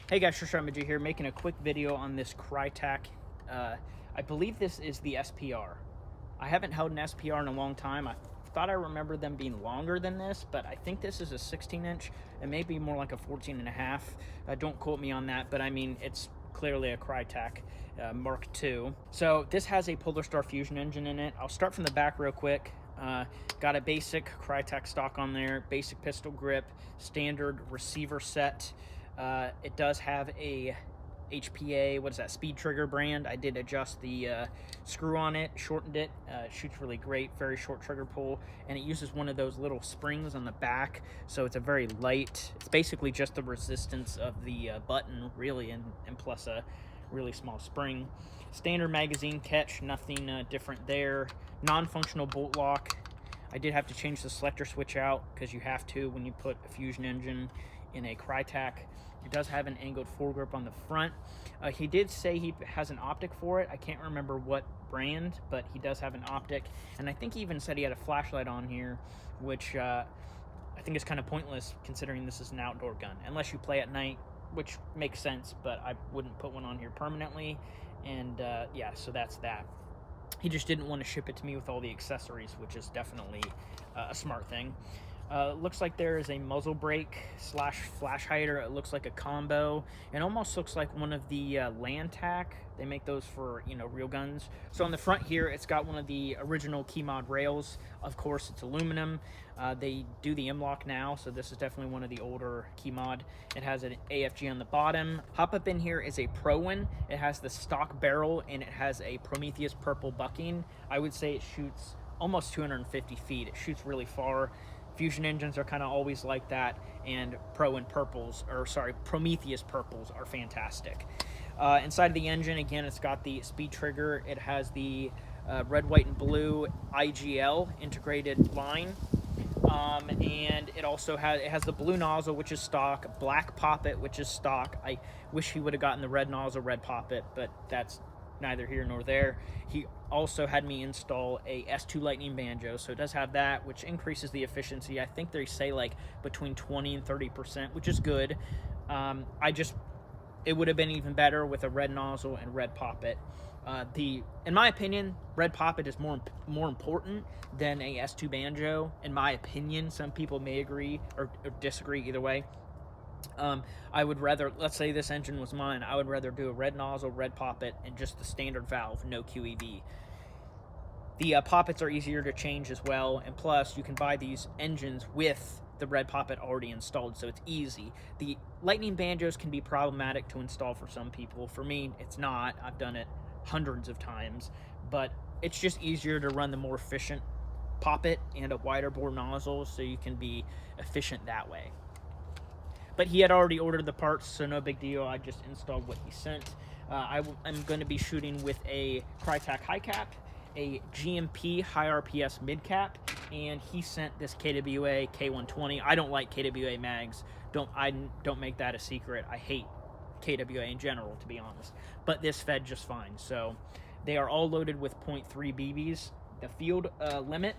Hey guys, Shramiji here, making a quick video on this KRYTAC. I believe this is the SPR. I haven't held an SPR in a long time. I thought I remembered them being longer than this, but I think this is a 16-inch. It may be more like a 14 and a half. Don't quote me on that, but I mean, it's clearly a KRYTAC Mark II. So this has a Polar Star Fusion engine in it. I'll start from the back real quick. Got a basic KRYTAC stock on there, basic pistol grip, standard receiver set. It does have a HPA, what is that, speed trigger brand. I did adjust the screw on it, shortened it. It shoots really great, very short trigger pull, and it uses one of those little springs on the back, so it's a very light, it's basically just the resistance of the button really, and plus a really small spring. Standard magazine catch, nothing different there. Non-functional bolt lock. I did have to change the selector switch out because you have to when you put a Fusion engine in a KRYTAC. It does have an angled foregrip on the front. He did say he has an optic for it. I can't remember what brand, but he does have an optic. And I think he even said he had a flashlight on here, which I think is kind of pointless considering this is an outdoor gun, unless you play at night, which makes sense, but I wouldn't put one on here permanently. And yeah, so that's that. He just didn't want to ship it to me with all the accessories, which is definitely a smart thing. Looks like there is a muzzle brake slash flash hider. It looks like a combo. It almost looks like one of the LandTac. They make those for, you know, real guns. So on the front here, it's got one of the original key mod rails. Of course, it's aluminum. They do the M-LOK now, so this is definitely one of the older key mod. It has an AFG on the bottom. Hop up in here is a Pro one. It has the stock barrel and it has a Prometheus purple bucking. I would say it shoots almost 250 feet. It shoots really far. Fusion engines are kind of always like that, and Prometheus purples are fantastic. Inside of the engine, again, it's got the speed trigger. It has the red, white, and blue IGL integrated line, and it also has the blue nozzle, which is stock, black poppet, which is stock. I wish he would have gotten the red nozzle, red poppet, but that's neither here nor there. He also had me install a S2 Lightning banjo, so it does have that, which increases the efficiency. I think they say like between 20 and 30%, which is good. It would have been even better with a red nozzle and red poppet. In my opinion, red poppet is more important than a S2 banjo. In my opinion, some people may agree or disagree, either way. I would rather, let's say this engine was mine, I would rather do a red nozzle, red poppet, and just the standard valve, no QEV. The poppets are easier to change as well, and plus you can buy these engines with the red poppet already installed, so it's easy. The Lightning banjos can be problematic to install for some people. For me, it's not. I've done it hundreds of times, but it's just easier to run the more efficient poppet and a wider bore nozzle, so you can be efficient that way. But he had already ordered the parts, so no big deal. I just installed what he sent. I'm going to be shooting with a KRYTAC high cap, a GMP high RPS mid cap, and he sent this KWA K120. I don't like KWA mags. I don't make that a secret. I hate KWA in general, to be honest. But this fed just fine. So they are all loaded with .3 BBs. The field limit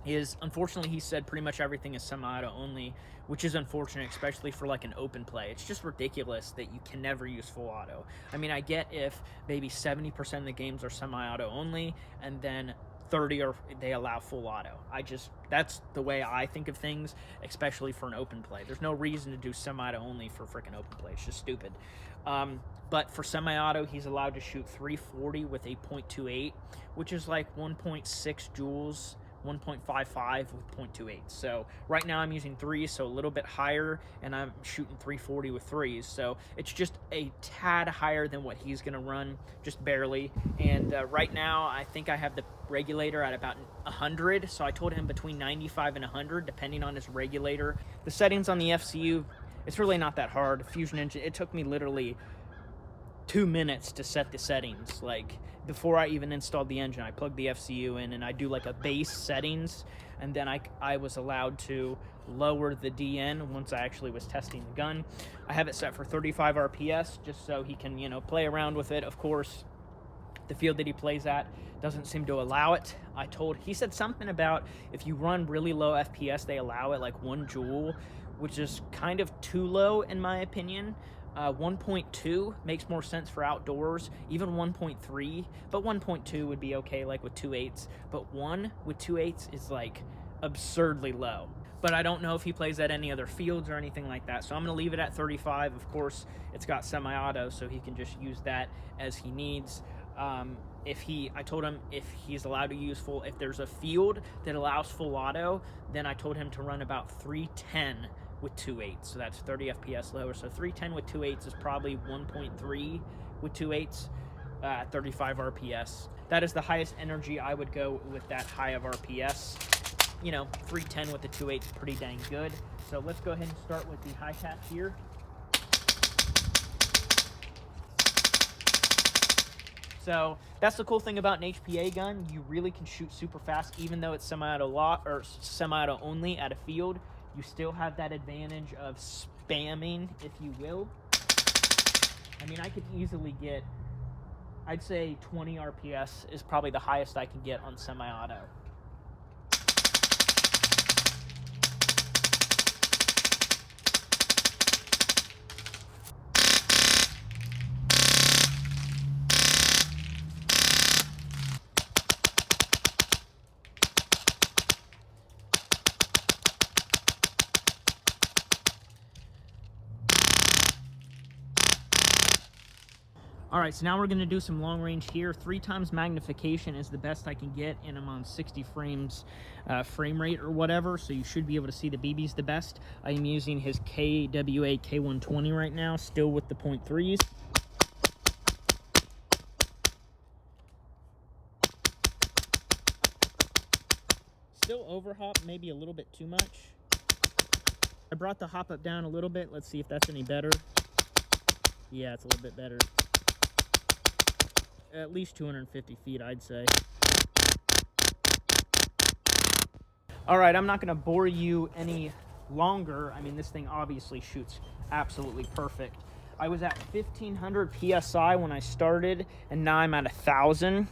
is, unfortunately, he said pretty much everything is semi-auto only, which is unfortunate, especially for like an open play. It's just ridiculous that you can never use full auto. I mean, I get if maybe 70% of the games are semi-auto only, and then 30 or they allow full auto. That's the way I think of things, especially for an open play. There's no reason to do semi-auto only for freaking open play. It's just stupid. But for semi-auto, he's allowed to shoot 340 with a .28, which is like 1.6 joules, 1.55 with .28. So right now I'm using 3s, so a little bit higher, and I'm shooting 340 with 3s, so it's just a tad higher than what he's gonna run, just barely. And right now I think I have the regulator at about 100, so I told him between 95 and 100 depending on his regulator. The settings on the FCU, it's really not that hard. Fusion engine, it took me literally 2 minutes to set the settings. Like, before I even installed the engine, I plugged the FCU in and I do like a base settings, and then I was allowed to lower the DN once I actually was testing the gun. I have it set for 35 RPS just so he can, you know, play around with it. Of course, the field that he plays at doesn't seem to allow it. He said something about if you run really low FPS, they allow it like 1 joule, which is kind of too low in my opinion. 1.2 makes more sense for outdoors, even 1.3, but 1.2 would be okay, like with 2/8, but 1 with 2/8 is like absurdly low. But I don't know if he plays at any other fields or anything like that, so I'm going to leave it at 35. Of course, it's got semi-auto, so he can just use that as he needs. I told him if he's allowed to use full, if there's a field that allows full auto, then I told him to run about 310 with 2/8, so that's 30 FPS lower. So 310 with 2/8 is probably 1.3 with 2/8 at 35 RPS. That is the highest energy I would go with that high of RPS. You know, 310 with the 2/8 is pretty dang good. So let's go ahead and start with the KRYTAC here. So that's the cool thing about an HPA gun. You really can shoot super fast, even though it's semi-auto only at a field. You still have that advantage of spamming, if you will. I mean, I could easily get, I'd say 20 RPS is probably the highest I can get on semi-auto. All right, so now we're gonna do some long range here. 3 times magnification is the best I can get, and I'm on 60 frames frame rate or whatever, so you should be able to see the BBs the best. I am using his KWA K120 right now, still with the .3s. Still overhop, maybe a little bit too much. I brought the hop up down a little bit. Let's see if that's any better. Yeah, it's a little bit better. At least 250 feet, I'd say. All right, I'm not gonna bore you any longer. I mean, this thing obviously shoots absolutely perfect. I was at 1500 PSI when I started, and now I'm at 1000.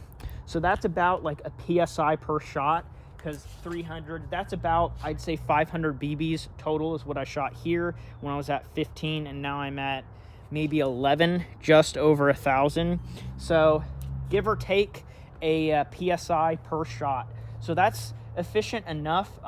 So that's about like a PSI per shot, because 300, that's about, I'd say 500 BBs total is what I shot here when I was at 15, and now I'm at maybe 11, just over 1000. So give or take a PSI per shot. So that's efficient enough.